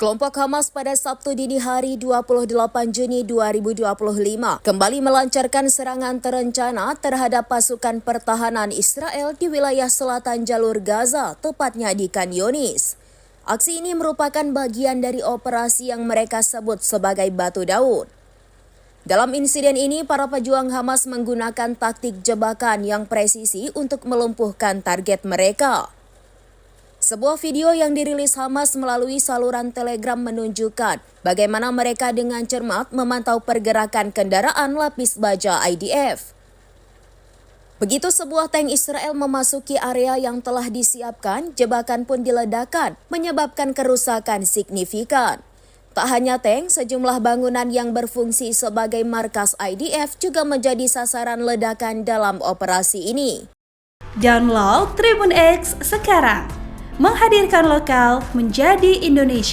Kelompok Hamas pada Sabtu dini hari 28 Juni 2025 kembali melancarkan serangan terencana terhadap pasukan pertahanan Israel di wilayah selatan jalur Gaza, tepatnya di Khan Yunis. Aksi ini merupakan bagian dari operasi yang mereka sebut sebagai Batu Daud. Dalam insiden ini, para pejuang Hamas menggunakan taktik jebakan yang presisi untuk melumpuhkan target mereka. Sebuah video yang dirilis Hamas melalui saluran Telegram menunjukkan bagaimana mereka dengan cermat memantau pergerakan kendaraan lapis baja IDF. Begitu sebuah tank Israel memasuki area yang telah disiapkan, jebakan pun diledakkan, menyebabkan kerusakan signifikan. Tak hanya tank, sejumlah bangunan yang berfungsi sebagai markas IDF juga menjadi sasaran ledakan dalam operasi ini. Download Tribun X sekarang, menghadirkan lokal menjadi Indonesia.